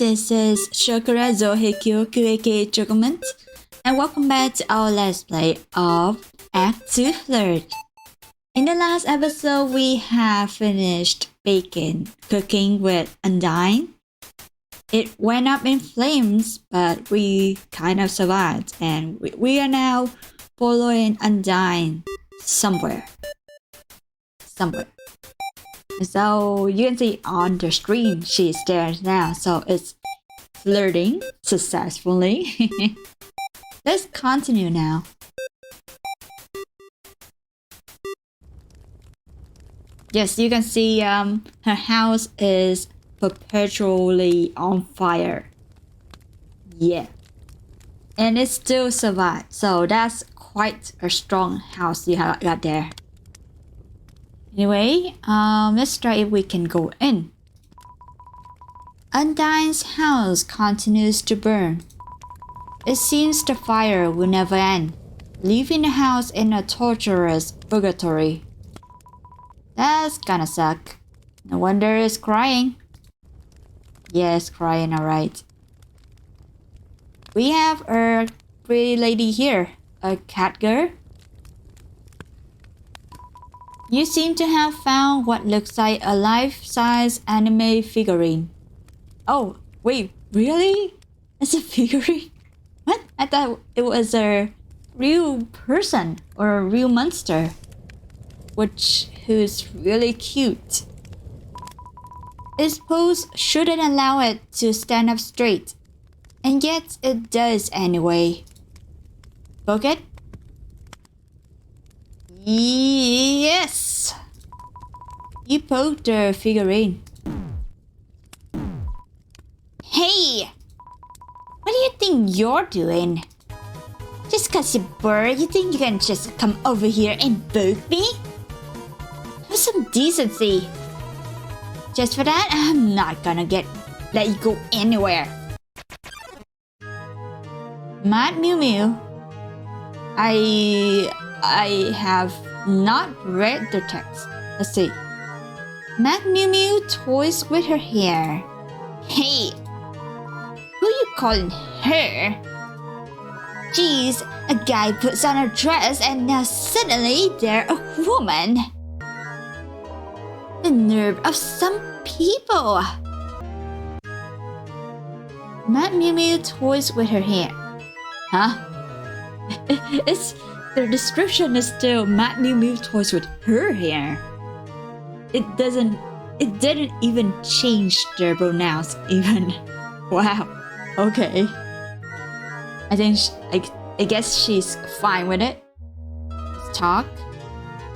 this is Shokora Zouheikyoku aka Chocomint, and welcome back to our let's play of Flirt. In the last episode, we have finished cooking with Undyne. It went up in flames, but we kind of survived, and we are now following Undyne somewhere. So you can see on the screen she's there now, so it's flirting successfully. Let's continue now. Yes, you can see her house is perpetually on fire. Yeah. And it still survived, so that's quite a strong house you have got there. Anyway, let's try if we can go in. Undyne's house continues to burn. It seems the fire will never end, leaving the house in a torturous purgatory. That's gonna suck. No wonder it's crying. Yes, crying, alright. We have a pretty lady here, a cat girl. You seem to have found what looks like a life-size anime figurine. Oh, wait, really? It's a figurine? What? I thought it was a real person or a real monster, who's really cute. Its pose shouldn't allow it to stand up straight, and yet it does anyway. Poke it? Yes! You poked the figurine. Hey! What do you think you're doing? Just cause you're bored, you think you can just come over here and poke me? Have some decency. Just for that, I'm not gonna let you go anywhere. Mew Mew. I have not read the text. Let's see. Mew Mew toys with her hair. Hey, who you calling her? Jeez, a guy puts on a dress and now suddenly they're a woman. The nerve of some people. Mew Mew toys with her hair. Huh? The description is still Mew Mew toys with her hair. It didn't even change the pronouns even. Wow. Okay. I guess she's fine with it. Let's talk.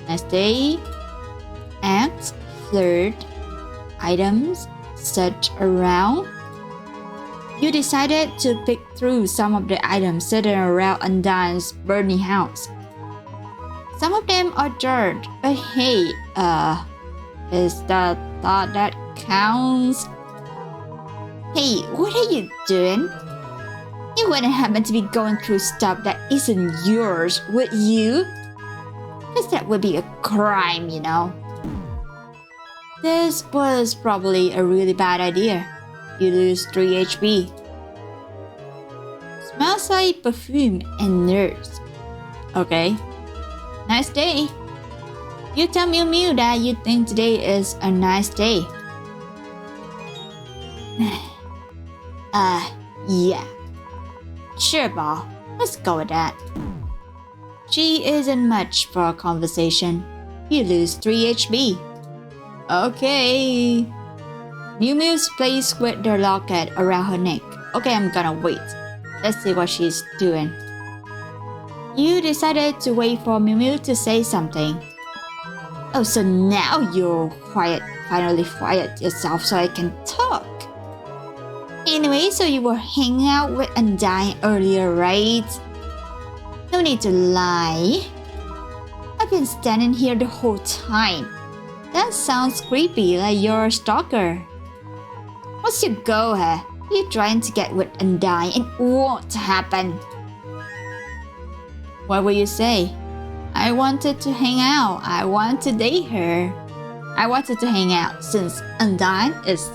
Nice day. Act, flirt, items, search around. You decided to pick through some of the items sitting around Undyne's burning house. Some of them are dirt, but hey, is the thought that counts? Hey, what are you doing? You wouldn't happen to be going through stuff that isn't yours, would you? Because that would be a crime, you know. This was probably a really bad idea. You lose 3 HP. Smells like perfume and nerves. Okay. Nice day. You tell Mew Mew that you think today is a nice day. Yeah. Sure, ball. Let's go with that. She isn't much for a conversation. You lose 3 HP. Okay. Mew Mew's plays with their locket around her neck. Okay, I'm gonna wait. Let's see what she's doing. You decided to wait for Mew Mew to say something. Oh, so now you're finally quiet yourself so I can talk. Anyway, so you were hanging out with Undyne earlier, right? No need to lie. I've been standing here the whole time. That sounds creepy, like you're a stalker. What's your goal, huh? You're trying to get with Undyne and it won't happen. What will you say? I wanted to hang out. I want to date her. I wanted to hang out since Undyne is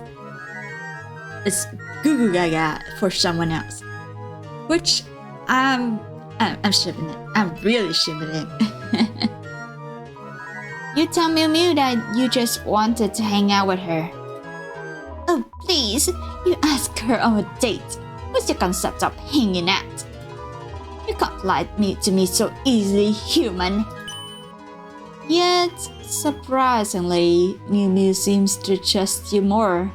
goo goo gaga for someone else. Which I'm shipping it. I'm really shipping it. You tell Mew Mew that you just wanted to hang out with her. Oh please, you ask her on a date. What's your concept of hanging out? You can't lie to me so easily, human. Yet, surprisingly, Mew Mew seems to trust you more.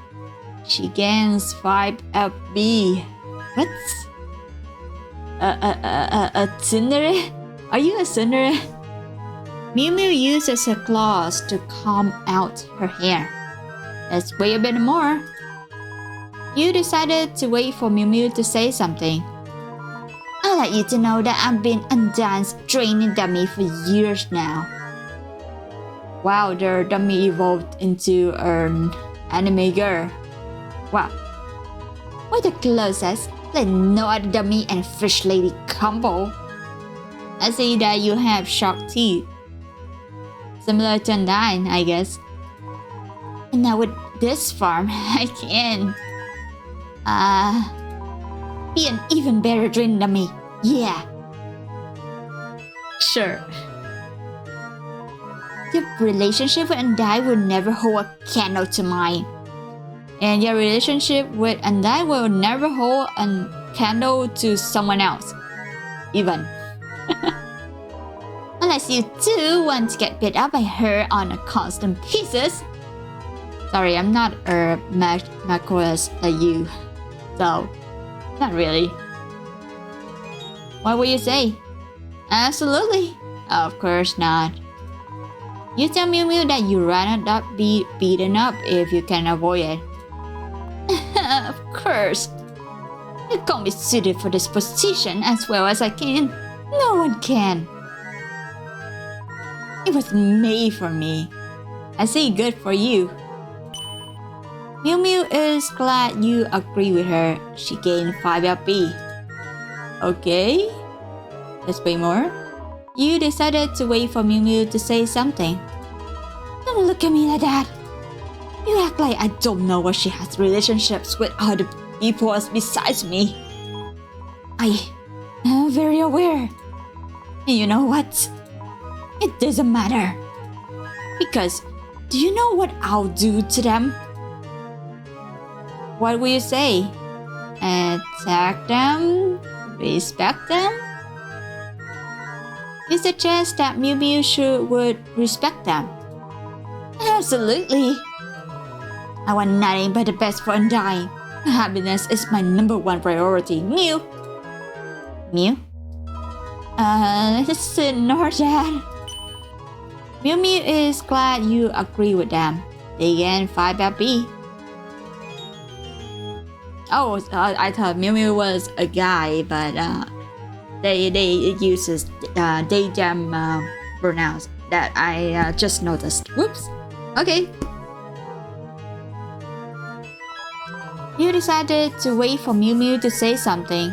She gains 5 FB. What? A tsundere? Are you a tsundere? Mew Mew uses her claws to comb out her hair. Let's wait a bit more. You decided to wait for Mew Mew to say something. I'd like you to know that I've been Undyne's training dummy for years now. Wow, their dummy evolved into an anime girl. Wow. We're the closest. Like no other dummy and fish lady combo. I see that you have sharp teeth. Similar to Undyne, I guess. And now with this farm, I can be an even better trained dummy. Yeah. Sure. Your relationship with Undyne will never hold a candle to mine. And your relationship with Undyne will never hold a candle to someone else. Even. Unless you too want to get beat up by her on a constant pieces. Sorry, I'm not a macros like you. So, not really. What will you say? Absolutely. Of course not. You tell Mew Mew that you rather not be beaten up if you can avoid it. Of course. You can't be suited for this position as well as I can. No one can. It was made for me. I say good for you. Mew Mew is glad you agree with her. She gained 5 FP. Okay. Let's wait more. You decided to wait for Mew Mew to say something. Don't look at me like that. You act like I don't know what she has relationships with other people besides me. I am very aware. And you know what? It doesn't matter. Because do you know what I'll do to them? What will you say? Attack them? Respect them? You suggest that Mew Mew would respect them. Absolutely. I want nothing but the best for Undyne. Happiness is my #1 priority. Mew. Mew? Let's ignore that. Mew Mew is glad you agree with them. They gain 5 FP. Oh, I thought Mew Mew was a guy, but they uses they them pronouns that I just noticed. Whoops. Okay. You decided to wait for Mew Mew to say something.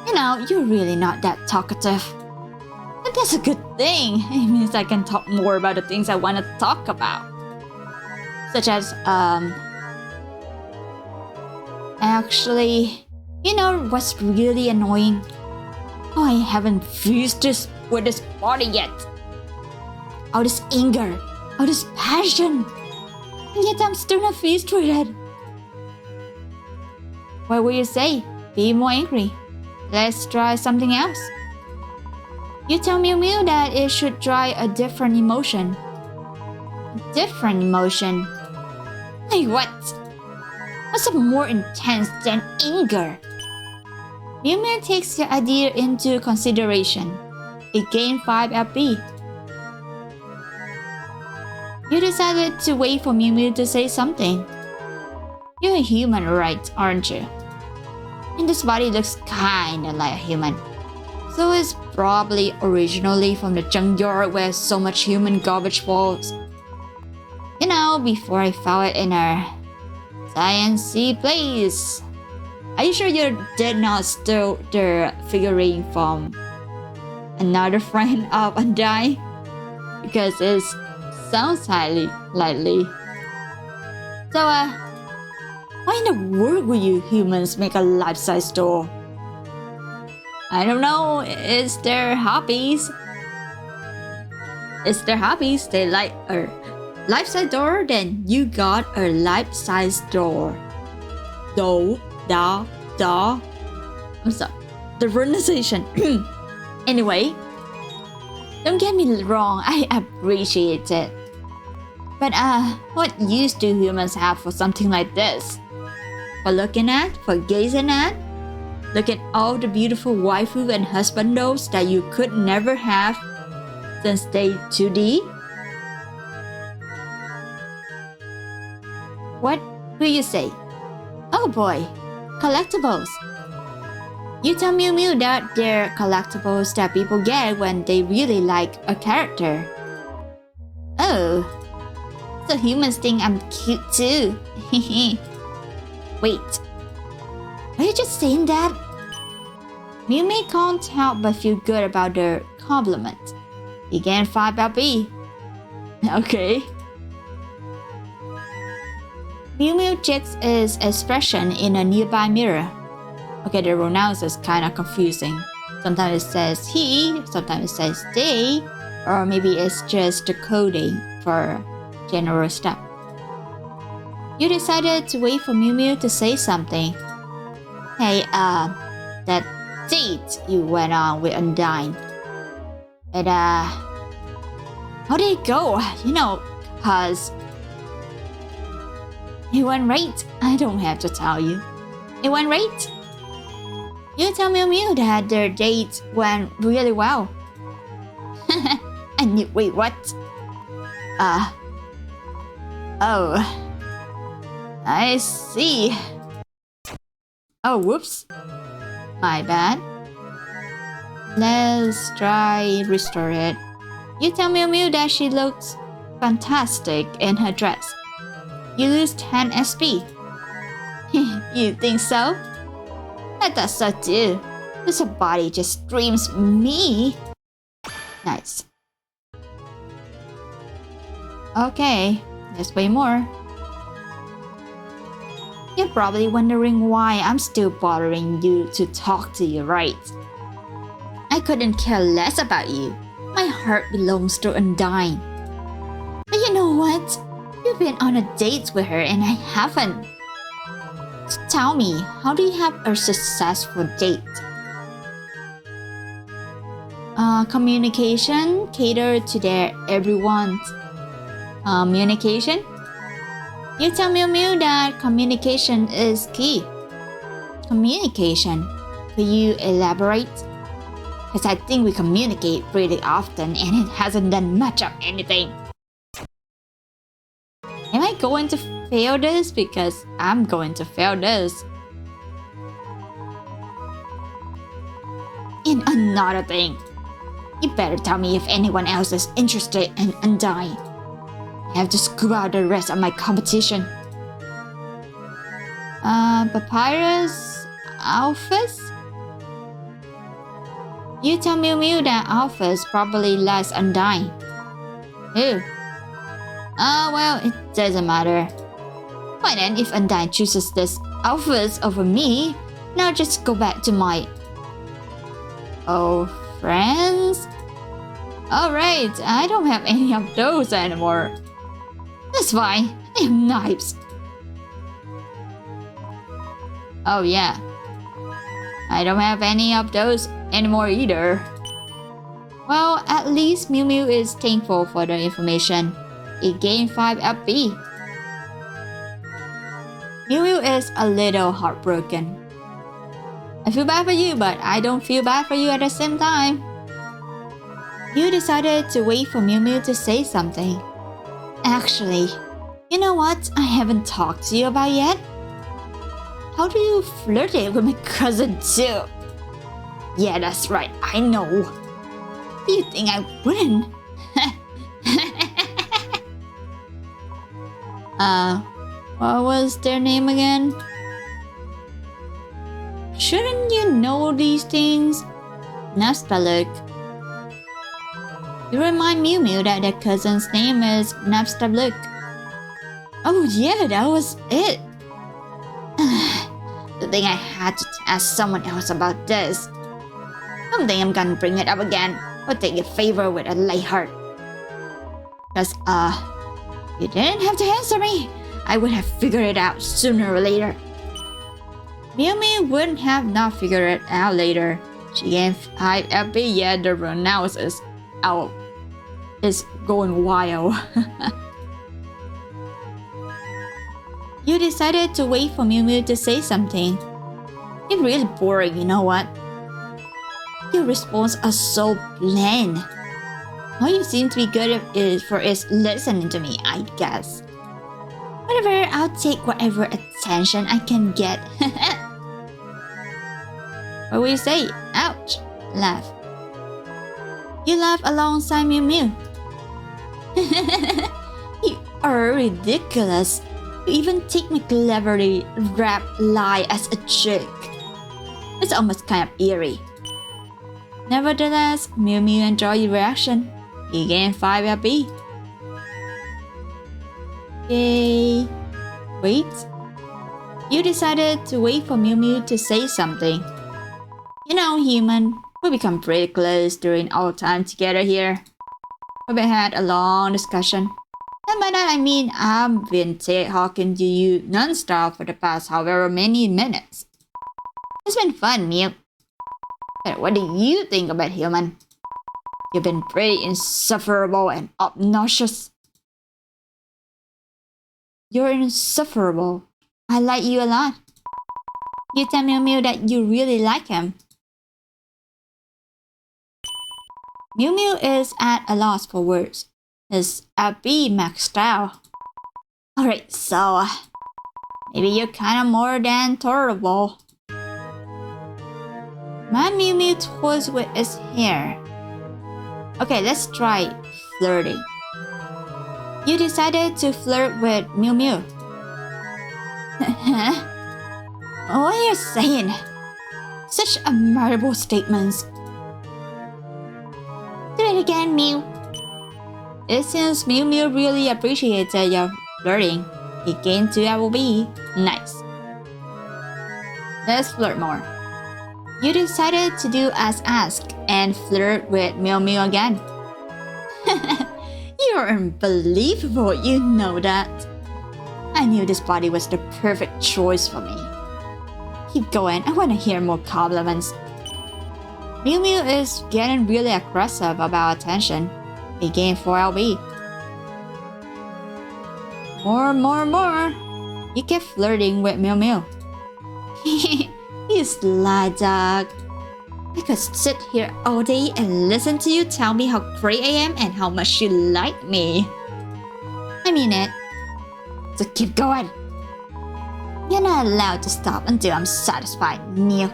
You know, you're really not that talkative. But that's a good thing. It means I can talk more about the things I want to talk about. Such as, actually, you know what's really annoying? Oh, I haven't fused with this body yet. All this anger, all this passion. And yet I'm still not fused with it. What will you say? Be more angry. Let's try something else. You tell Mew Mew that it should try a different emotion. A different emotion? Like what? What's more intense than anger? Mew Mew takes your idea into consideration. It gained 5 FP. You decided to wait for Mew Mew to say something. You're a human, right, aren't you? And this body looks kinda like a human. So it's probably originally from the junkyard where so much human garbage falls. You know, before I found it in a sciencey place. Are you sure you did not steal the figurine from another friend of Undyne? Because it sounds highly likely. So, Why in the world would you humans make a life-size doll? I don't know, it's their hobbies. It's their hobbies. They like a life-size doll, then you got a life-size doll. Doll. What's up? The pronunciation. Anyway, don't get me wrong, I appreciate it. But what use do humans have for something like this? For looking at? For gazing at? Look at all the beautiful waifu and husband dolls that you could never have since day 2D? What do you say? Oh boy, collectibles. You tell Mew Mew that they're collectibles that people get when they really like a character. Oh, so humans think I'm cute too. Wait, are you just saying that? Mew Mew can't help but feel good about the compliment. You gain 5 LP. Okay. Mew Mew checks his expression in a nearby mirror. Okay, the pronouns is kinda confusing. Sometimes it says he, sometimes it says they, or maybe it's just the coding for general stuff. You decided to wait for Mew Mew to say something. Hey, that date you went on with Undyne. And, how did it go? You know, cause it went right. I don't have to tell you. It went right. You tell Mew Mew that their date went really well. And wait, what? Oh, I see. Oh, whoops. My bad. Let's try restore it. You tell Mew Mew that she looks fantastic in her dress. You lose 10 SP. You think so? I thought so too. This body just screams me. Nice. Okay, let's play more. You're probably wondering why I'm still bothering you to talk to you, right? I couldn't care less about you. My heart belongs to Undyne. But you know what? You've been on a date with her and I haven't. So tell me, how do you have a successful date? Communication, cater to their everyone. Communication? You tell Mew Mew that communication is key. Communication? Could you elaborate? Because I think we communicate pretty often and it hasn't done much of anything. Am I going to fail this? Because I'm going to fail this. And another thing. You better tell me if anyone else is interested in Undyne. I have to scoop out the rest of my competition. Papyrus? Alphys? You tell Mew Mew that Alphys probably likes Undyne. Who? Well, it doesn't matter. Why then, if Undyne chooses this Alphys over me, now just go back to my old friends? Alright, I don't have any of those anymore. That's fine, I have knives. Oh yeah, I don't have any of those anymore either. Well, at least Mew Mew is thankful for the information. It gained 5 FP. Mew Mew is a little heartbroken. I feel bad for you, but I don't feel bad for you at the same time. You decided to wait for Mew Mew to say something. Actually, you know what I haven't talked to you about yet? How do you flirt it with my cousin too? Yeah, that's right, I know. You think I wouldn't? What was their name again? Shouldn't you know these things? Napstablook. You remind Mew Mew that their cousin's name is Napstablook. Oh yeah, that was it. don't think I had to ask someone else about this. Don't think I'm gonna bring it up again or take a favor with a light heart. Cause, you didn't have to answer me. I would have figured it out sooner or later. Mew Mew wouldn't have not figured it out later. She gave 5 FP, yeah, the pronounce is out. It's going wild. You decided to wait for Mew Mew to say something. It's really boring, you know what? Your responses are so bland. All you seem to be good at is listening to me, I guess. Whatever, I'll take whatever attention I can get. What will you say? Ouch! Laugh. You laugh alongside Mew Mew. You are ridiculous. You even take my cleverly wrapped lie as a joke. It's almost kind of eerie. Nevertheless, Mew Mew enjoyed your reaction. He gained 5 FP. Yay. Wait. You decided to wait for Mew Mew to say something. You know, human, we become pretty close during our time together here. We've had a long discussion. And by that I mean I've been talking to you non-stop for the past however many minutes. It's been fun, Mew. But what do you think about human? You've been pretty insufferable and obnoxious. You're insufferable. I like you a lot. You tell Mew Mew that you really like him. Mew Mew is at a loss for words. His FP maxed out. Alright, so maybe you're kinda more than tolerable. My Mew Mew toys with his hair. Okay, let's try flirting. You decided to flirt with Mew Mew. Huh? What are you saying? Such admirable statements. Do it again, Mew. It seems Mew Mew really appreciated your flirting. He gained 2 LB. Nice. Let's flirt more. You decided to do as asked and flirt with Mew Mew again. You're unbelievable, you know that. I knew this body was the perfect choice for me. Keep going, I want to hear more compliments. Mew Mew is getting really aggressive about attention. He gained 4 LB. More. You kept flirting with Mew Mew. You sly dog. I could sit here all day and listen to you tell me how great I am and how much you like me. I mean it. So keep going. You're not allowed to stop until I'm satisfied, Mew.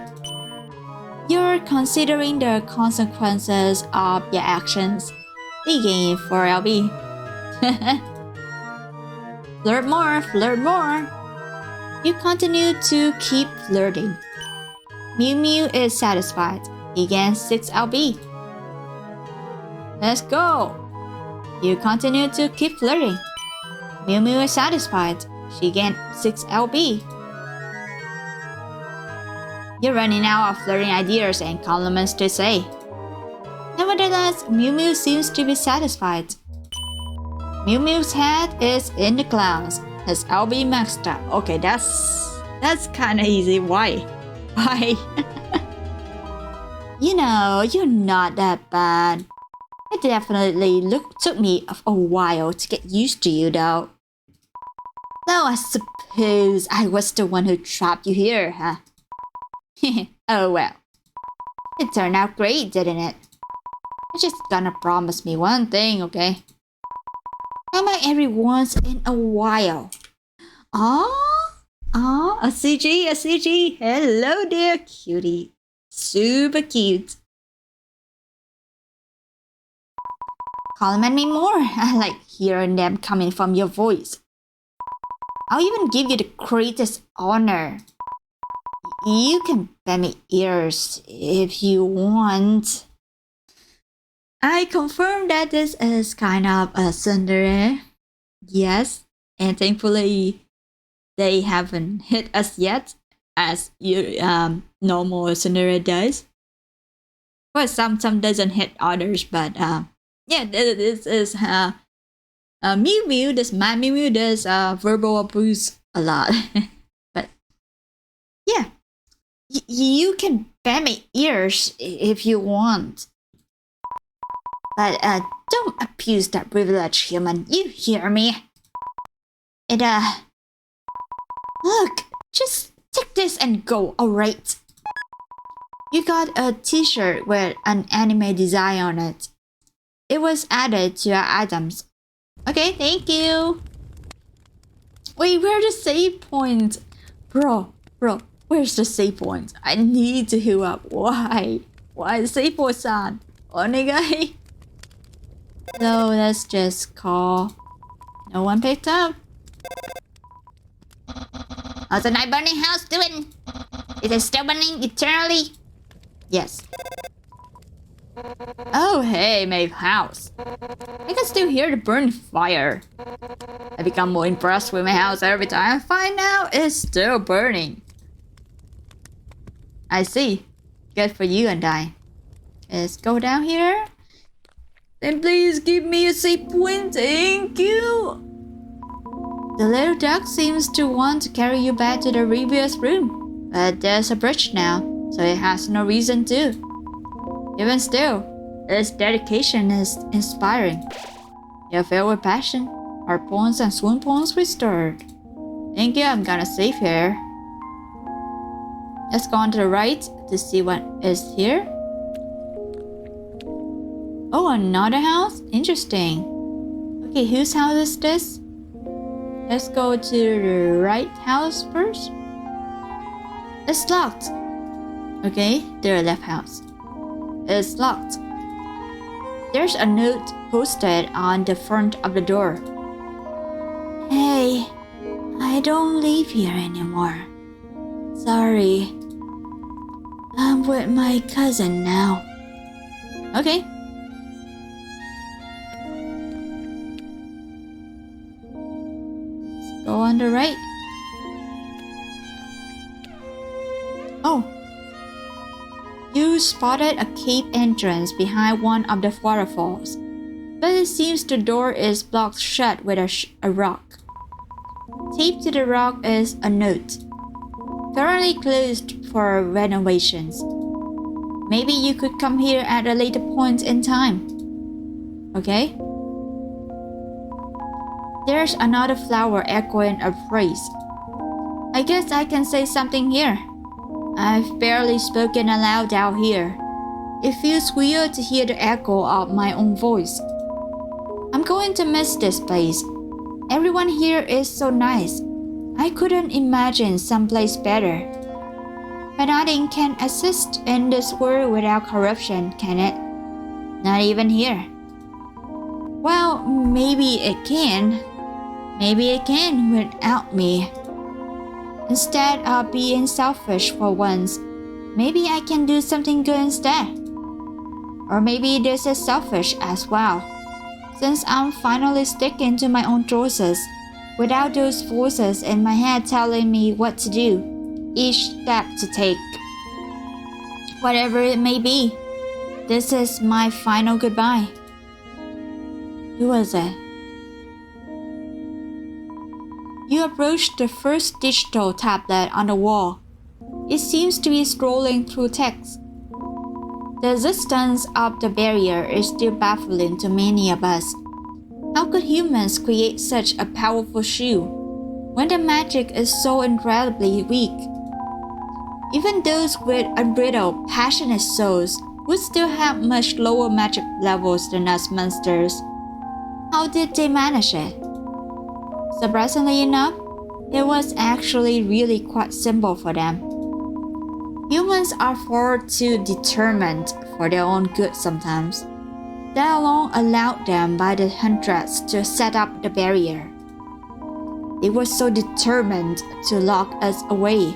You're considering the consequences of your actions. They gain 4 LB. Flirt more. You continue to keep flirting. Mew Mew is satisfied. He gains 6 LB. Let's go. You continue to keep flirting. Mew Mew is satisfied. She gained 6 LB. You're running out of flirting ideas and compliments to say. Nevertheless, Mew Mew seems to be satisfied. Mew Mew's head is in the clouds. His LB maxed out. Okay, that's kinda easy. Why? You know, you're not that bad. It definitely took me a while to get used to you though. Though I suppose I was the one who trapped you here, huh? Oh well. It turned out great, didn't it? You're just gonna promise me one thing, okay? How about every once in a while? A CG. Hello there, cutie. Super cute. Compliment me more. I like hearing them coming from your voice. I'll even give you the greatest honor. You can bend me ears if you want. I confirm that this is kind of a tsundere. Yes, and thankfully they haven't hit us yet. as your normal scenario does. Well, some doesn't hit others, but yeah, this is Mew Mew. This my Mew Mew does verbal abuse a lot, but yeah, you can bend my ears if you want, but don't abuse that privilege, human. You hear me? It look, just take this and go, alright? You got a t-shirt with an anime design on it. It was added to your items. Okay, thank you. Wait, where's the save point? Bro, where's the save point? I need to heal up. Why? Why the save point on? Onegai? So let's just call. No one picked up. How's the night burning house doing? Is it still burning eternally? Yes. Oh, hey, my house. I can still hear the burning fire. I become more impressed with my house every time I find out it's still burning. I see. Good for you and I. Let's go down here. Then please give me a save point. Thank you. The little duck seems to want to carry you back to the previous room. But there's a bridge now, so it has no reason to. Even still, its dedication is inspiring. You're filled with passion. Heart points and swoon points restored. Thank you, I'm gonna save here. Let's go on to the right to see what is here. Oh, another house? Interesting. Okay, whose house is this? Let's go to the right house first. It's locked. Okay, the left house. It's locked. There's a note posted on the front of the door. Hey, I don't live here anymore. Sorry. I'm with my cousin now. Okay. Let's go on the right. Oh. You spotted a cave entrance behind one of the waterfalls, but it seems the door is blocked shut with a rock. Taped to the rock is a note. Currently closed for renovations. Maybe you could come here at a later point in time. Okay? There's another flower echoing a phrase. I guess I can say something here. I've barely spoken aloud out here. It feels weird to hear the echo of my own voice. I'm going to miss this place. Everyone here is so nice. I couldn't imagine someplace better. But nothing can exist in this world without corruption, can it? Not even here. Well, maybe it can. Maybe it can without me. Instead of being selfish for once, maybe I can do something good instead. Or maybe this is selfish as well, since I'm finally sticking to my own choices, without those voices in my head telling me what to do, each step to take. Whatever it may be, this is my final goodbye. Who was it? You approach the first digital tablet on the wall. It seems to be scrolling through text. The existence of the barrier is still baffling to many of us. How could humans create such a powerful shield when the magic is so incredibly weak? Even those with unbridled, passionate souls would still have much lower magic levels than us monsters. How did they manage it? Surprisingly enough, it was actually really quite simple for them. Humans are far too determined for their own good sometimes. That alone allowed them by the hundreds to set up the barrier. They were so determined to lock us away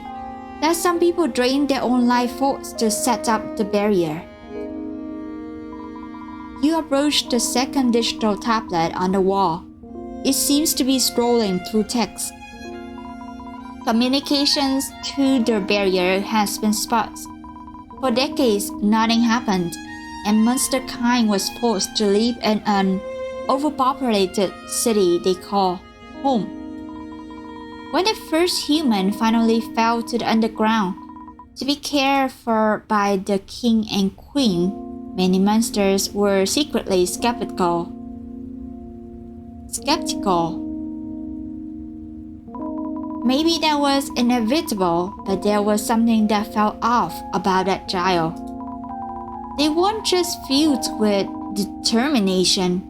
that some people drained their own life force to set up the barrier. You approach the second digital tablet on the wall. It seems to be scrolling through text. Communications through the barrier has been sparse. For decades, nothing happened, and monster kind was forced to live in an overpopulated city they call home. When the first human finally fell to the underground to be cared for by the king and queen, many monsters were secretly skeptical. Maybe that was inevitable, but there was something that felt off about that child. They weren't just filled with determination,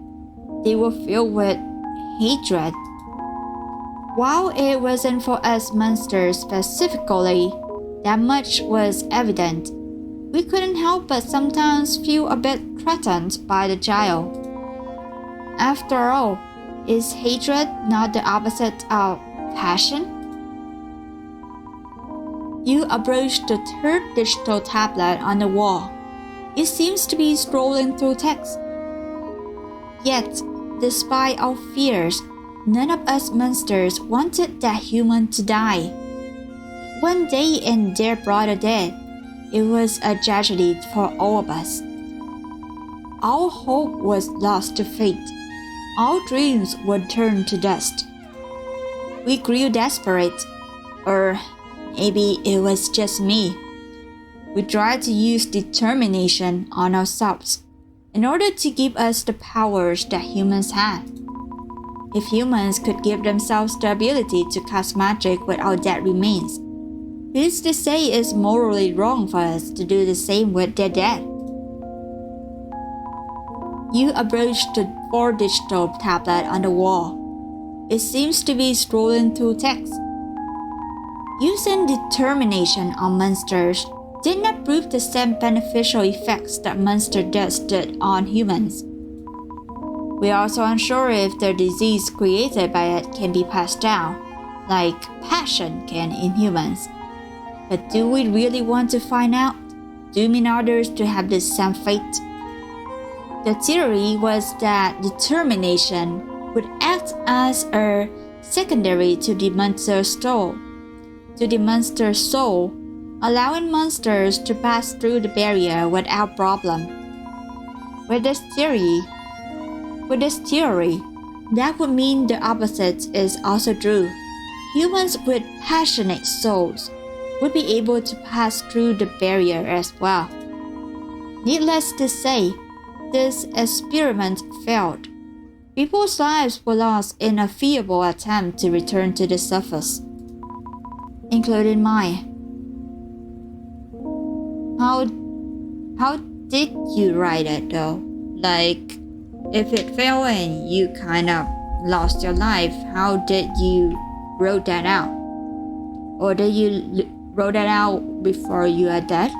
they were filled with hatred. While it wasn't for us monsters specifically, that much was evident. We couldn't help but sometimes feel a bit threatened by the child. After all, is hatred not the opposite of passion? You approach the third digital tablet on the wall. It seems to be scrolling through text. Yet, despite our fears, none of us monsters wanted that human to die. When they and their brother died, it was a tragedy for all of us. Our hope was lost to fate. Our dreams were turned to dust. We grew desperate, or maybe it was just me. We tried to use determination on ourselves in order to give us the powers that humans had. If humans could give themselves the ability to cast magic without dead remains, who's to say it's morally wrong for us to do the same with their dead? You approach the fourth digital tablet on the wall. It seems to be scrolling through text. Using determination on monsters did not prove the same beneficial effects that monster death did on humans. We are also unsure if the disease created by it can be passed down, like passion can in humans. But do we really want to find out, dooming others to have the same fate? The theory was that determination would act as a secondary to the monster's soul, allowing monsters to pass through the barrier without problem. With this theory, that would mean the opposite is also true. Humans with passionate souls would be able to pass through the barrier as well. Needless to say, this experiment failed. People's lives were lost in a feeble attempt to return to the surface, including mine. How did you write it though? Like, if it failed and you kind of lost your life, how did you wrote that out? Or did you wrote that out before you are dead?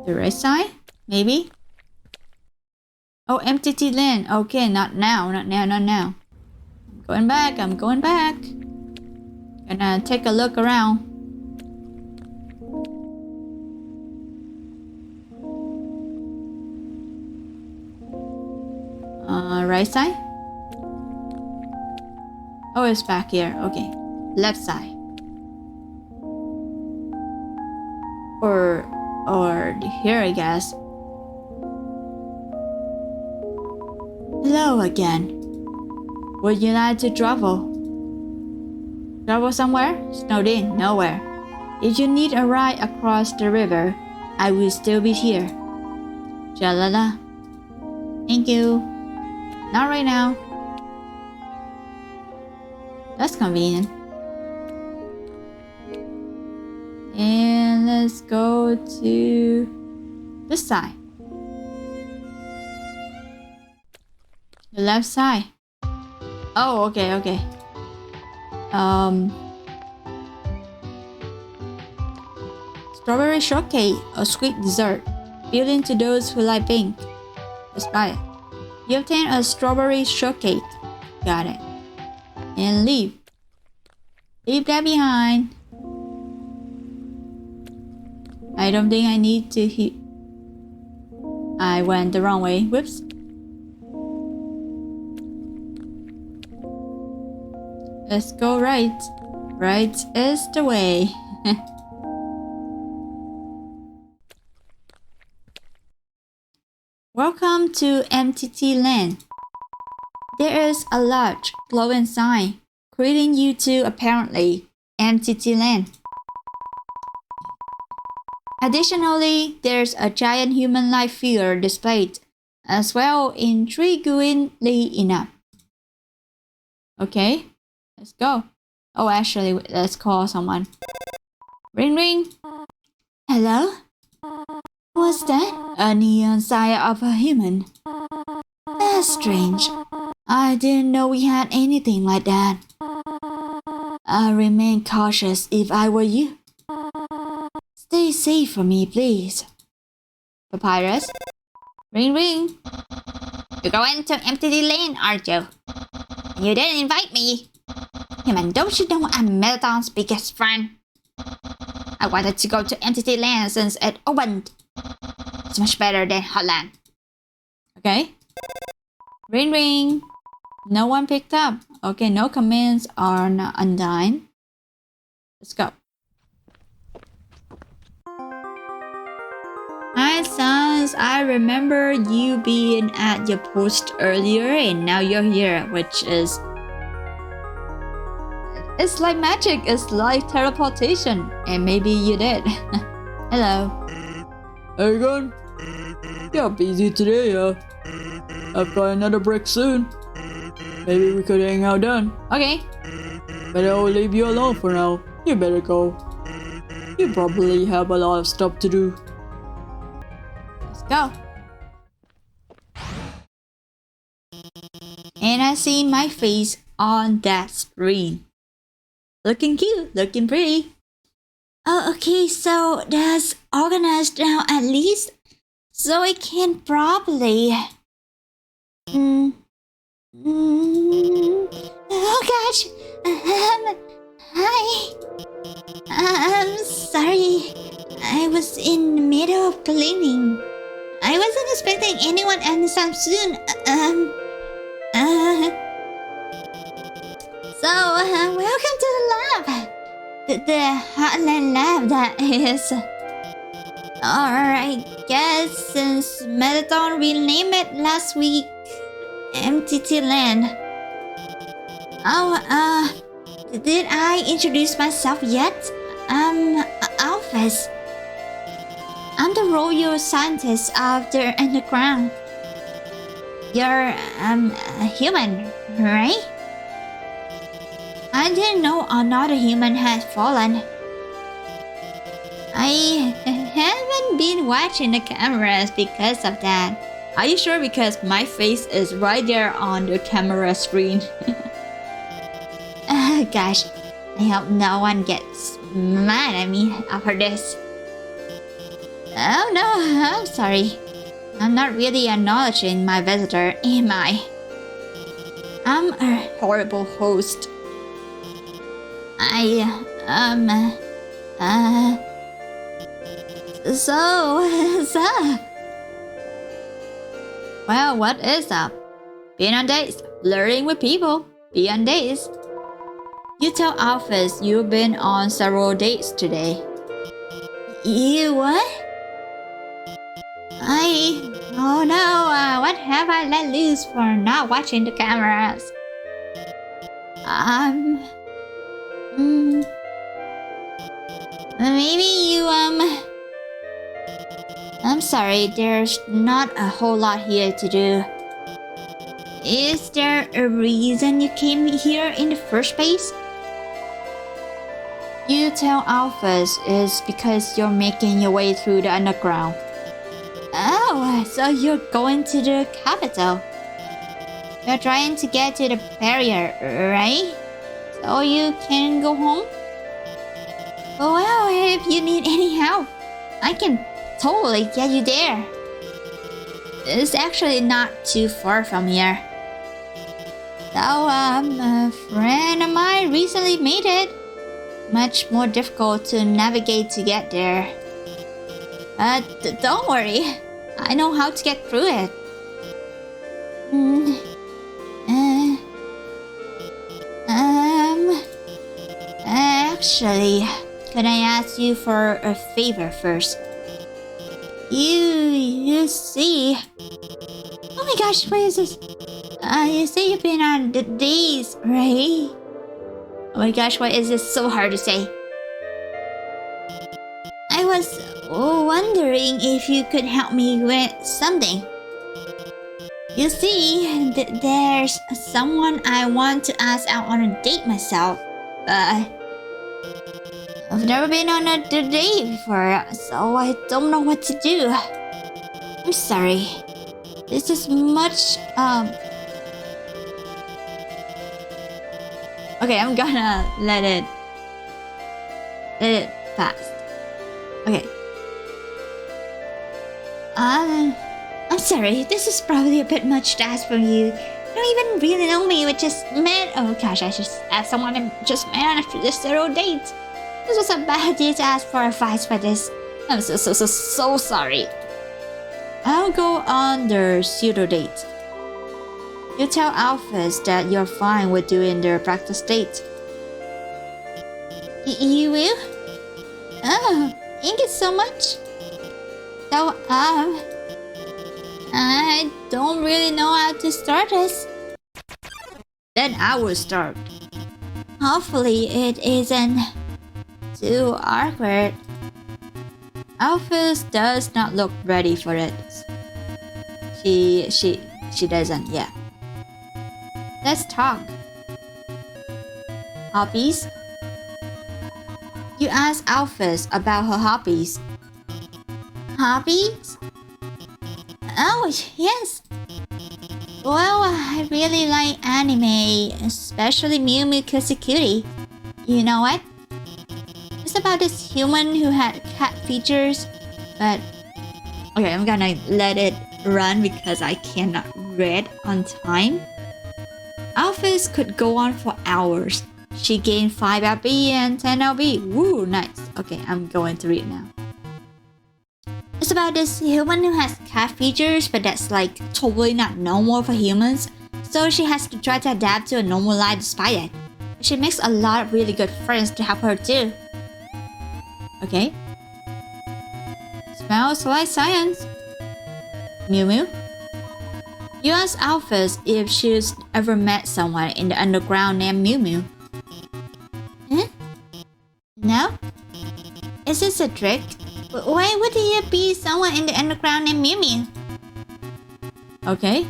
The right side? Maybe? Oh, empty land. Okay, not now. I'm going back. Gonna take a look around. Right side? Oh, it's back here. Okay. Left side. Or here, I guess. Hello again. Would you like to travel? Travel somewhere? Snowed in, nowhere. If you need a ride across the river, I will still be here. Jalala. Thank you. Not right now. That's convenient. And let's go to this side. The left side. Oh, okay. Strawberry shortcake, a sweet dessert, appealing to those who like pink. Let's buy it. You obtain a strawberry shortcake. Got it. And leave. Leave that behind. I don't think I need to hit. I went the wrong way. Whoops. Let's go right. Right is the way. Welcome to MTT Land. There is a large glowing sign greeting you to apparently MTT Land. Additionally, there's a giant human-like figure displayed as well, intriguingly enough. Okay, let's go. Oh, actually, let's call someone. Ring ring. Hello? What's that? A neon sign of a human. That's strange. I didn't know we had anything like that. I'll remain cautious if I were you. Stay safe for me, please. Papyrus? Ring ring. You're going to MTT Lane, aren't you? You didn't invite me. Human, don't you know I'm Melaton's biggest fan? I wanted to go to MTT Land since it opened. It's much better than Hotland. Okay. Ring ring. No one picked up. Okay, no comments on Undyne. Let's go. Hi, Sans. I remember you being at your post earlier and now you're here, which is... It's like magic. It's like teleportation. And maybe you did. Hello. Hey again? Yeah, busy today, yeah. I've got another break soon. Maybe we could hang out then. Okay. But I'll leave you alone for now. You better go. You probably have a lot of stuff to do. Let's go. And I see my face on that screen. Looking cute, looking pretty. Oh, okay, so that's organized now at least. So I can probably... Oh gosh. Hi. I'm sorry. I was in the middle of cleaning. I wasn't expecting anyone anytime soon. Welcome to the lab. The Heartland lab, that is. Alright, guess since Metathon renamed it last week, MTT Land. Oh, did I introduce myself yet? Alphys. I'm the royal scientist of the underground. You're, a human, right? I didn't know another human had fallen. I haven't been watching the cameras because of that. Are you sure? Because my face is right there on the camera screen. Gosh, I hope no one gets mad at me after this. Oh no, I'm sorry. I'm not really acknowledging my visitor, am I? I'm a horrible host. So. Well, what is up? Being on dates, flirting with people, be on dates. You tell Alphys you've been on several dates today. You what? Oh no, what have I let loose for not watching the cameras? Maybe you, I'm sorry, there's not a whole lot here to do. Is there a reason you came here in the first place? You tell Alphys it's because you're making your way through the underground. Oh, so you're going to the capital. You're trying to get to the barrier, right? So you can go home? Well, if you need any help, I can totally get you there. It's actually not too far from here. So, a friend of mine recently made it much more difficult to navigate to get there. Don't worry, I know how to get through it. Actually, can I ask you for a favor first? You see... Oh my gosh, what is this? You say you've been on the days, right? Oh my gosh, why is this so hard to say? I was wondering if you could help me with something. You see, there's someone I want to ask out on a date myself, but I've never been on a date before, so I don't know what to do. I'm sorry. This is much, Okay, I'm gonna let it pass. Okay. I'm sorry, this is probably a bit much to ask from you. You don't even really know me, we just met. Oh gosh, I just asked someone I just met on a Psedo-date. This was a bad idea to ask for advice for this. I'm so sorry. I'll go on the Psedo-date. You tell Alphys that you're fine with doing their practice date. You will? Oh, thank you so much. So, I don't really know how to start this. Then I will start. Hopefully it isn't too awkward. Alphys does not look ready for it. She doesn't yet. Let's talk. Hobbies? You ask Alphys about her hobbies. Hobbies? Oh, yes. Well, I really like anime, especially Mew Mew Cutie. You know what? It's about this human who had cat features, but... Okay, I'm gonna let it run because I cannot read on time. Alphys could go on for hours. She gained 5 LB and 10 LB. Woo, nice. Okay, I'm going to read now. It's about this human who has cat features, but that's like totally not normal for humans. So she has to try to adapt to a normal life despite it. She makes a lot of really good friends to help her too. Okay. Smells like science. Mew Mew? You ask Alphys if she's ever met someone in the underground named Mew Mew. Huh? No? Is this a trick? Why would there be someone in the underground named Mew Mew? Okay.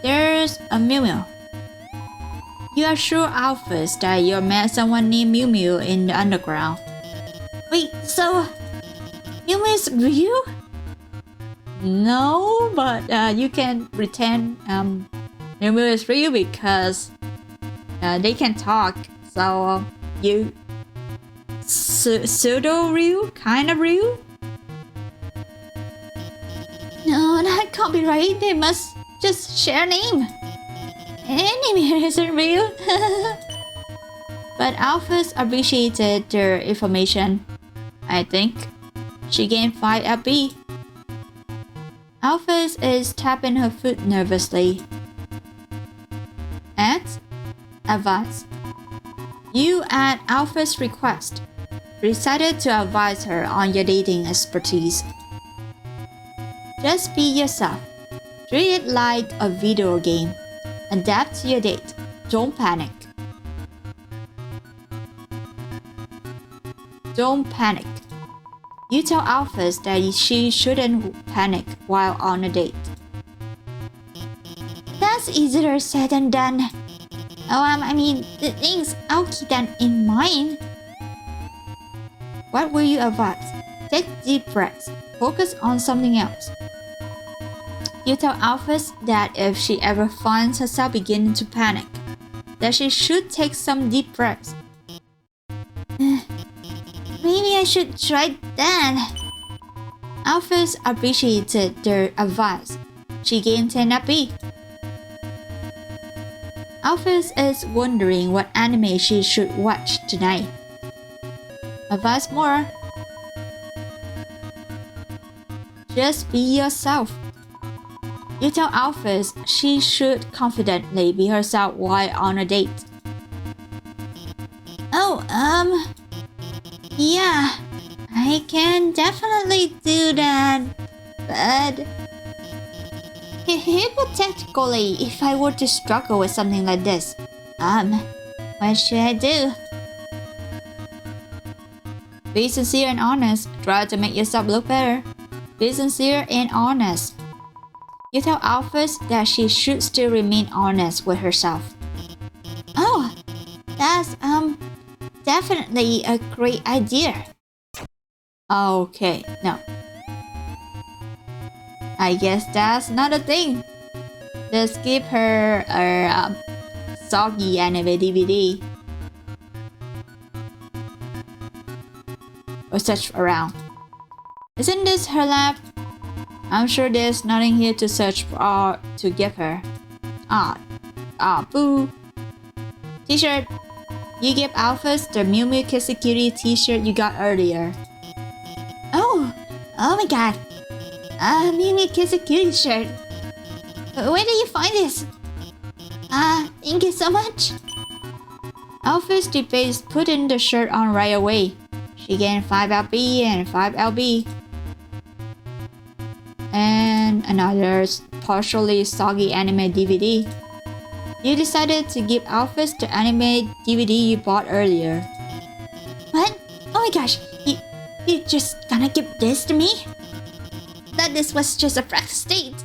There's a Mew Mew. You assure Alphys that you met someone named Mew Mew in the underground. Wait, so Mew Mew is real? No, but you can pretend Mew Mew is real because they can talk. So you pseudo real, kind of real. No, that can't be right. They must just share a name. Anime isn't real. But Alphys appreciated their information. I think she gained 5 LB. Alphys is tapping her foot nervously. At advice. You, at Alphys' request, decided to advise her on your dating expertise. Just be yourself. Treat it like a video game. Adapt to your date. Don't panic. Don't panic. You tell Alphys that she shouldn't panic while on a date. That's easier said than done. Oh, I mean, the things, I'll keep that in mind. What will you advise? Take deep breaths. Focus on something else. You tell Alphys that if she ever finds herself beginning to panic, that she should take some deep breaths. Maybe I should try that. Alphys appreciated their advice. She gained 10 LB. Alphys is wondering what anime she should watch tonight. Advise more. Just be yourself. You tell Alphys she should confidently be herself while on a date. Yeah, I can definitely do that, but hypothetically, if I were to struggle with something like this, what should I do? Be sincere and honest. Try to make yourself look better. Be sincere and honest. You tell Alphys that she should still remain honest with herself. Oh, that's definitely a great idea. Okay, no. I guess that's not a thing. Just give her a soggy anime DVD. Or search around. Isn't this her lab? I'm sure there's nothing here to search for or to give her. Boo. T-shirt. You gave Alphys the Mew Mew Kissy Cutie t-shirt you got earlier. Oh my god. Mew Mew Kissy Cutie shirt. Where did you find this? Thank you so much. Alphys debates putting the shirt on right away. She gained 5 LB and 5 LB. And another partially soggy anime DVD. You decided to give Alphys the anime DVD you bought earlier. What? Oh my gosh, you just gonna give this to me? Thought this was just a practice date.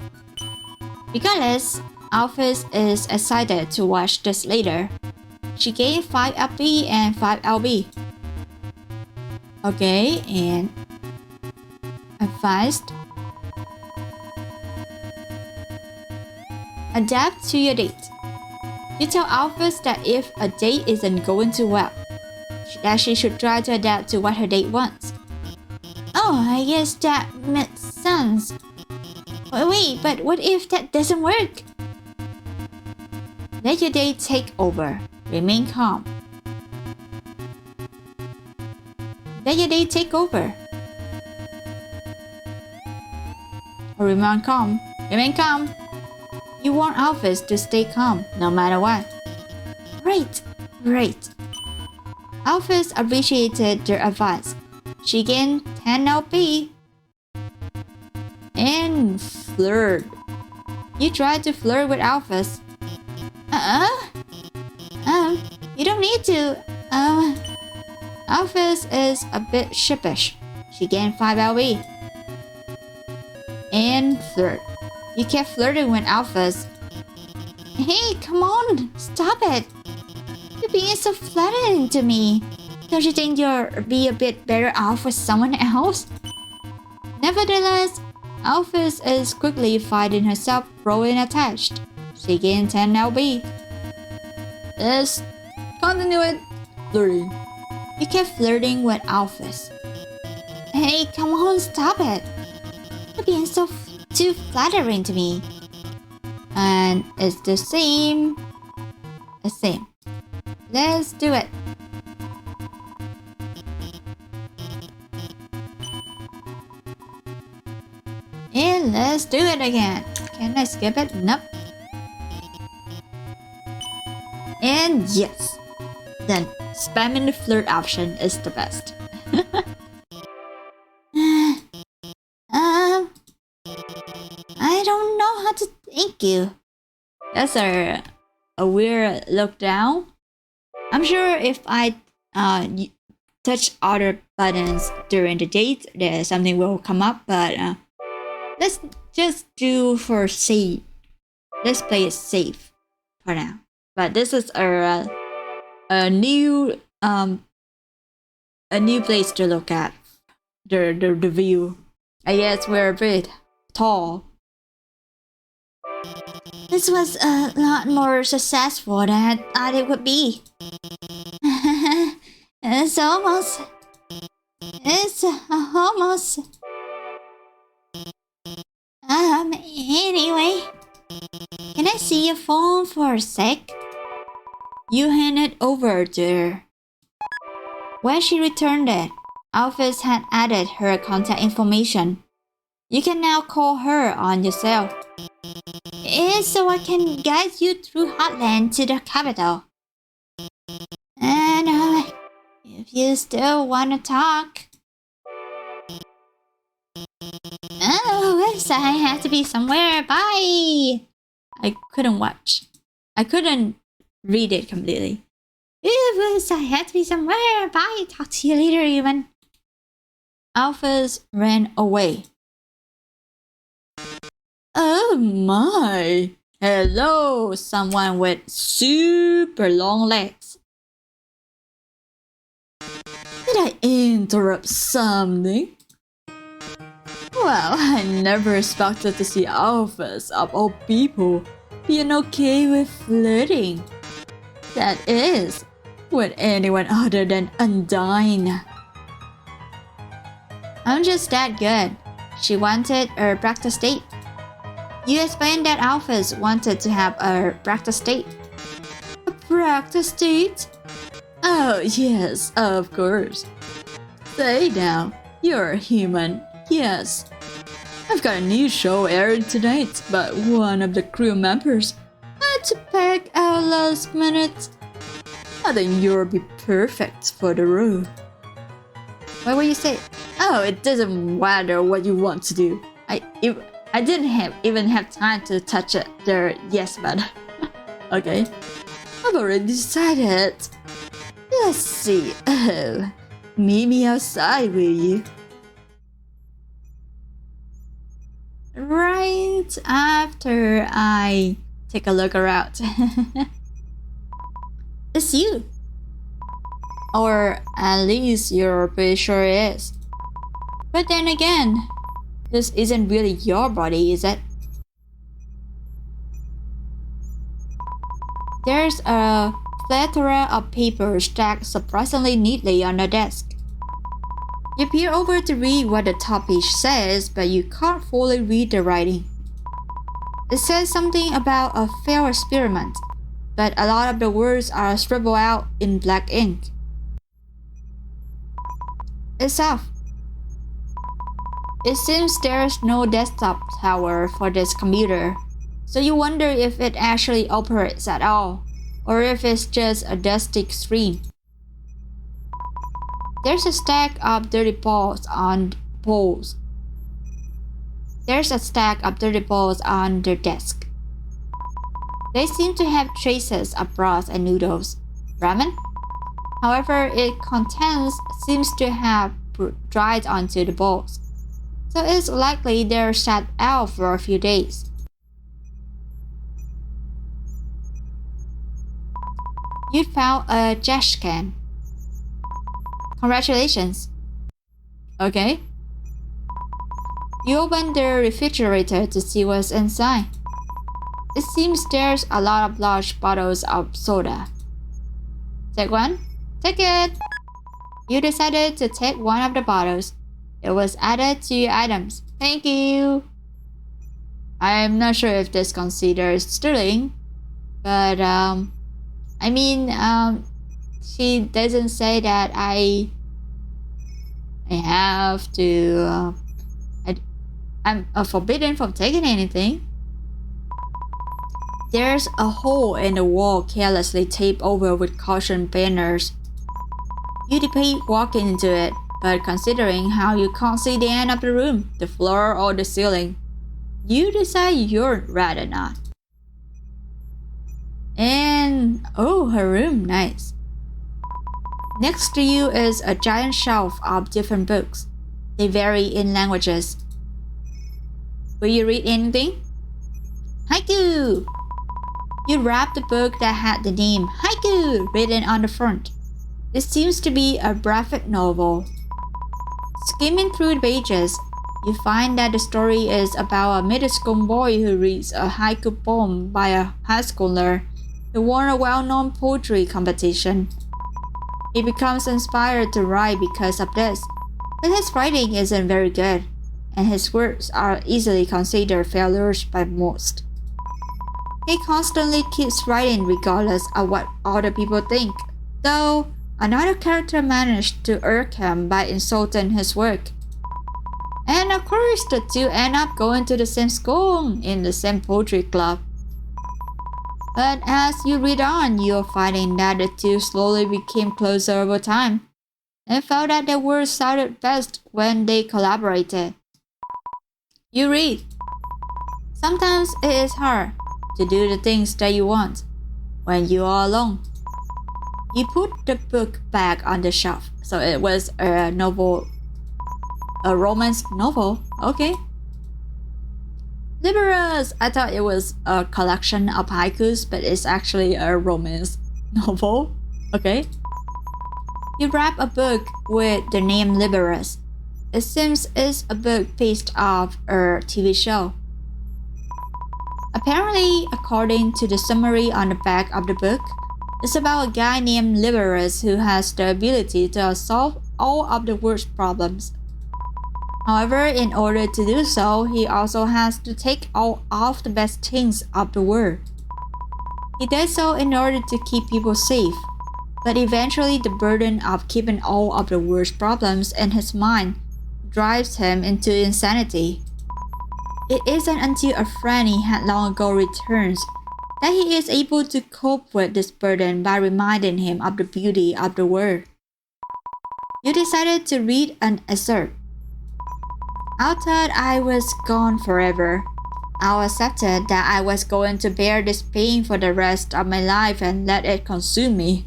Regardless, Alphys is excited to watch this later. She gained 5 LB and 5 LB. Okay, and advised. Adapt to your date. You tell Alphys that if a date isn't going too well, that she should try to adapt to what her date wants. Oh, I guess that makes sense. Wait, but what if that doesn't work? Let your date take over. Remain calm. Let your date take over. Or remain calm. Remain calm. You want Alphys to stay calm no matter what. Right. Alphys appreciated their advice. She gained 10 LP. And flirt. You tried to flirt with Alphys. You don't need to. Alphys is a bit sheepish. She gained 5 LB. And flirt. You kept flirting with Alphys. Hey, come on, stop it. You're being so flattering to me. Don't you think you'll be a bit better off with someone else? Nevertheless, Alphys is quickly finding herself growing attached. She gained 10 LB. Let's continue it. Flirting. You kept flirting with Alphys. Hey, come on, stop it. You're being so too flattering to me. And it's the same. Let's do it. And let's do it again. Can I skip it? Nope. And yes. Then spamming the flirt option is the best. I don't know how to thank you. That's a weird look down. I'm sure if I touch other buttons during the date, there something will come up. But let's just do for safe. Let's play it safe for now. But this is a new place to look at the view. I guess we're a bit tall. This was a lot more successful than I thought it would be. It's almost. Anyway, can I see your phone for a sec? You hand it over to her. When she returned it, Alphys had added her contact information. You can now call her on your cell. It's so I can guide you through Heartland to the capital. And if you still want to talk. Oh, yes, I have to be somewhere. Bye. I couldn't read it completely. I had to be somewhere. Bye. Talk to you later, even. Alphys ran away. Oh my. Hello, someone with super long legs. Did I interrupt something? Well, I never expected to see Alphys, of all people, being okay with flirting. That is, with anyone other than Undyne. I'm just that good. She wanted a practice date. You explained that Alphys wanted to have a practice date. A practice date? Oh, yes, of course. Say now, you're a human, yes. I've got a new show airing tonight, but one of the crew members had to pack out last minute. I think you'll be perfect for the role. What will you say? Oh, it doesn't matter what you want to do. I didn't even have time to touch it there, yes button. Okay. I've already decided. Let's see. Oh, meet me outside, will you? Right after I take a look around. It's you. Or at least you're pretty sure it is. But then again, this isn't really your body, is it? There's a plethora of papers stacked surprisingly neatly on the desk. You peer over to read what the top page says, but you can't fully read the writing. It says something about a failed experiment, but a lot of the words are scribbled out in black ink. It's off. It seems there's no desktop tower for this computer, so you wonder if it actually operates at all, or if it's just a dusty screen. There's a stack of dirty balls on poles. There's a stack of dirty balls on the desk. They seem to have traces of broth and noodles. Ramen? However, its contents seems to have dried onto the balls, so it's likely they're sat out for a few days. You found a trash can. Congratulations. Okay. You open the refrigerator to see what's inside. It seems there's a lot of large bottles of soda. Take one? Take it! You decided to take one of the bottles. It was added to your items. Thank you! I'm not sure if this considers stealing, but she doesn't say that I have to. I'm forbidden from taking anything. There's a hole in the wall carelessly taped over with caution banners. You debate walking into it, but considering how you can't see the end of the room, the floor or the ceiling, you decide you'd rather not. And oh, her room, nice. Next to you is a giant shelf of different books. They vary in languages. Will you read anything? Haiku! You grabbed the book that had the name Haiku written on the front. It seems to be a graphic novel. Skimming through the pages, you find that the story is about a middle school boy who reads a haiku poem by a high schooler who won a well-known poetry competition. He becomes inspired to write because of this, but his writing isn't very good, and his works are easily considered failures by most. He constantly keeps writing regardless of what other people think, though another character managed to irk him by insulting his work. And of course, the two end up going to the same school in the same poetry club. But as you read on, you're finding that the two slowly became closer over time. and felt that their words sounded best when they collaborated. You read. Sometimes it is hard to do the things that you want when you are alone. You put the book back on the shelf. So it was a novel, a romance novel. Okay. Liberous! I thought it was a collection of haikus, but it's actually a romance novel. Okay. You wrap a book with the name Liberous. It seems it's a book based off a TV show. Apparently, according to the summary on the back of the book, it's about a guy named Liberous who has the ability to solve all of the world's problems. However, in order to do so, he also has to take all of the best things of the world. He does so in order to keep people safe, but eventually the burden of keeping all of the world's problems in his mind drives him into insanity. It isn't until a friend he had long ago returns that he is able to cope with this burden by reminding him of the beauty of the world. You decided to read an excerpt. I thought I was gone forever. I accepted that I was going to bear this pain for the rest of my life and let it consume me.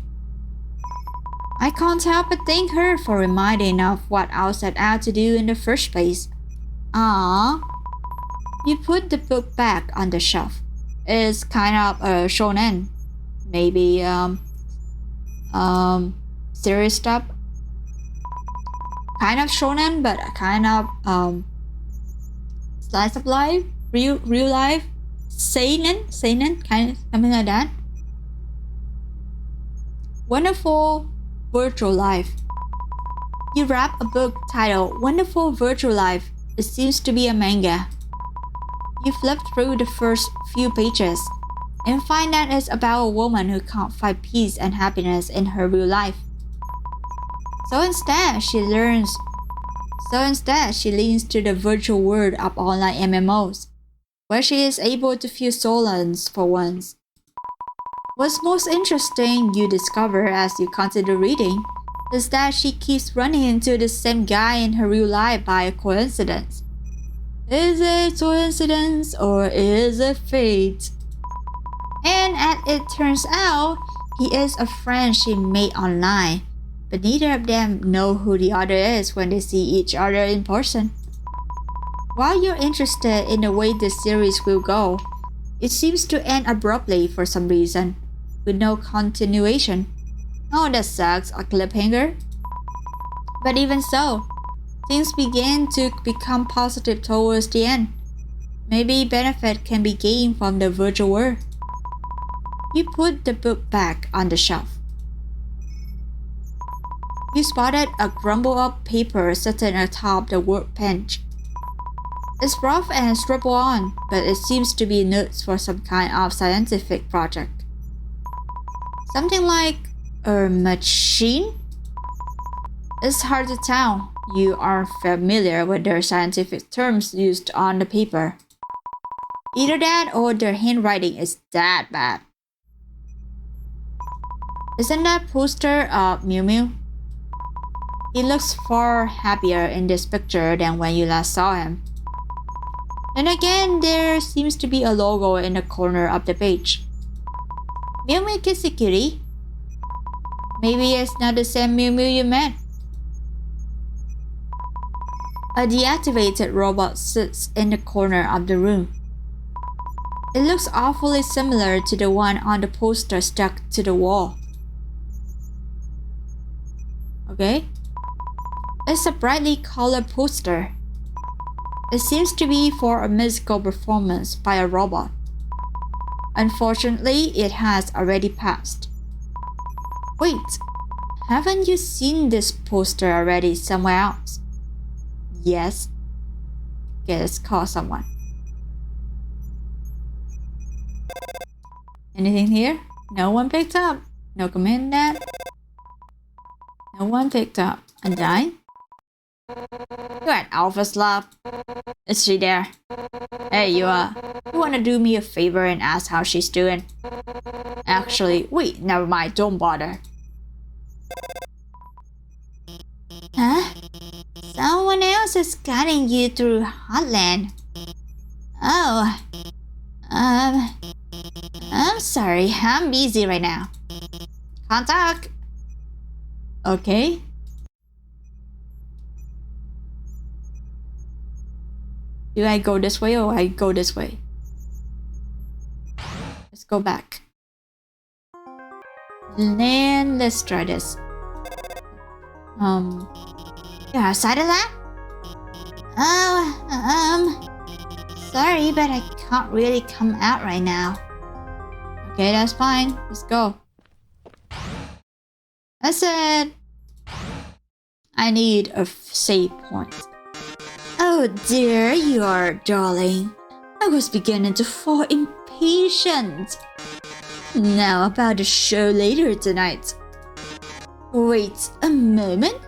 I can't help but thank her for reminding of what I set out to do in the first place. Ah, you put the book back on the shelf. It's kind of a shonen, maybe serious stuff. Kind of shonen, but kind of slice of life, real life, seinen, kind of something like that. Wonderful Virtual Life. You wrap a book titled Wonderful Virtual Life. It seems to be a manga. You flip through the first few pages and find that it's about a woman who can't find peace and happiness in her real life. So instead, she leans to the virtual world of online MMOs, where she is able to feel solace for once. What's most interesting you discover as you continue reading is that she keeps running into the same guy in her real life by a coincidence. Is it coincidence or is it fate? And as it turns out, he is a friend she made online, but neither of them know who the other is when they see each other in person. While you're interested in the way the series will go, it seems to end abruptly for some reason, with no continuation. Oh, that sucks, a cliffhanger. But even so, things begin to become positive towards the end. Maybe benefit can be gained from the virtual world. You put the book back on the shelf. You spotted a crumpled up paper sitting atop the workbench. It's rough and scribbled on, but it seems to be notes for some kind of scientific project. Something like a machine? It's hard to tell. You aren't familiar with the scientific terms used on the paper. Either that or their handwriting is that bad. Isn't that poster of Mew Mew? He looks far happier in this picture than when you last saw him. Then again, there seems to be a logo in the corner of the page. Mew Mew Kissy Kitty? Maybe it's not the same Mew Mew you met. A deactivated robot sits in the corner of the room. It looks awfully similar to the one on the poster stuck to the wall. Okay? It's a brightly colored poster. It seems to be for a musical performance by a robot. Unfortunately, it has already passed. Wait, haven't you seen this poster already somewhere else? Yes. Okay, let's call someone. Anything here? No one picked up. No comment that. No one picked up. Undyne? You're at Alpha's lab. Is she there? Hey, you wanna do me a favor and ask how she's doing? Actually, wait, never mind, don't bother. was scanning you through Hotland. Oh, I'm sorry, I'm busy right now. Can't talk. Okay. Do I go this way or I go this way? Let's go back. And let's try this. You're outside of that? Oh, sorry, but I can't really come out right now. Okay, that's fine. Let's go. I said, I need a save point. oh dear, you are, darling. I was beginning to fall impatient. Now about the show later tonight. Wait a moment.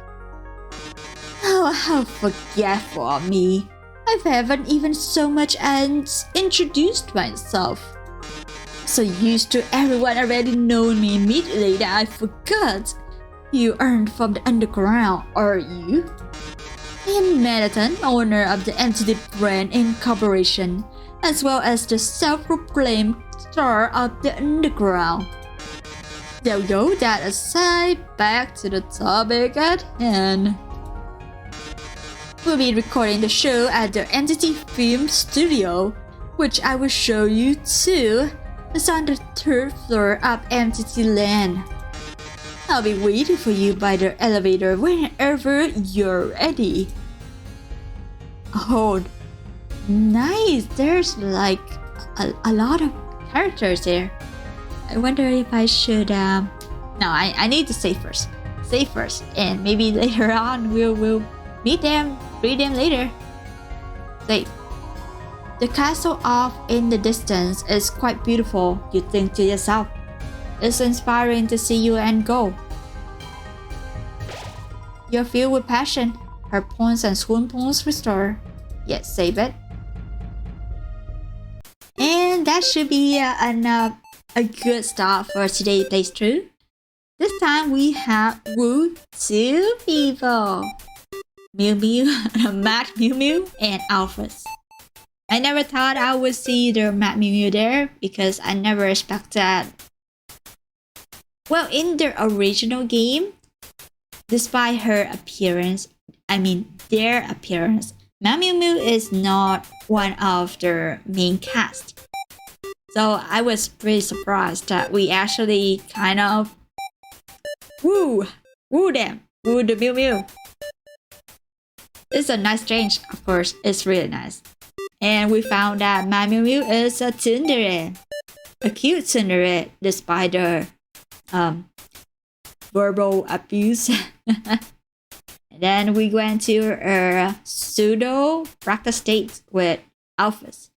Oh, how forgetful of me. I haven't even so much as introduced myself. So used to everyone already knowing me immediately that I forgot. You aren't from the underground, are you? I am Marathon, owner of the Entity Brand Incorporation, as well as the self-proclaimed star of the underground. There we go, that aside, back to the topic at hand. We'll be recording the show at the Entity Film Studio, which I will show you too. It's on the 3rd floor of Entity Land. I'll be waiting for you by the elevator whenever you're ready. Oh, nice. There's like a lot of characters there. I wonder if I should no, I need to save first. Save first, and maybe later on we'll meet them, read them later. Save. The castle off in the distance is quite beautiful, you think to yourself. It's inspiring to see you and go. You're filled with passion. Her points and swoon points restore. Yes, save it. And that should be a good start for today's playthrough. This time we have two people. Mew Mew, Matt Mew Mew, and Alphas. I never thought I would see the Matt Mew Mew there because I never expected. Well, in the original game, despite their appearance, Mew Mew Mew is not one of the main cast. So I was pretty surprised that we actually kind of woo the Mew Mew. It's a nice change, of course, it's really nice. And we found that my Mew Mew is a tsundere, a cute tsundere, despite the verbal abuse. And then we went to a pseudo practice date with Alphas,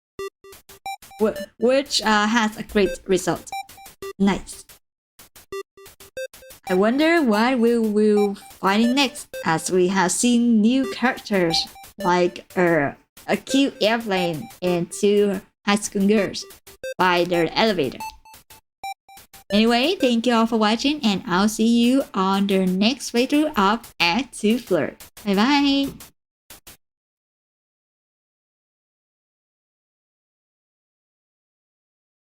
which has a great result. Nice. I wonder what we will find next, as we have seen new characters like a cute airplane and two high school girls by the elevator. Anyway, thank you all for watching, and I'll see you on the next playthrough of Attoflirt. Bye bye!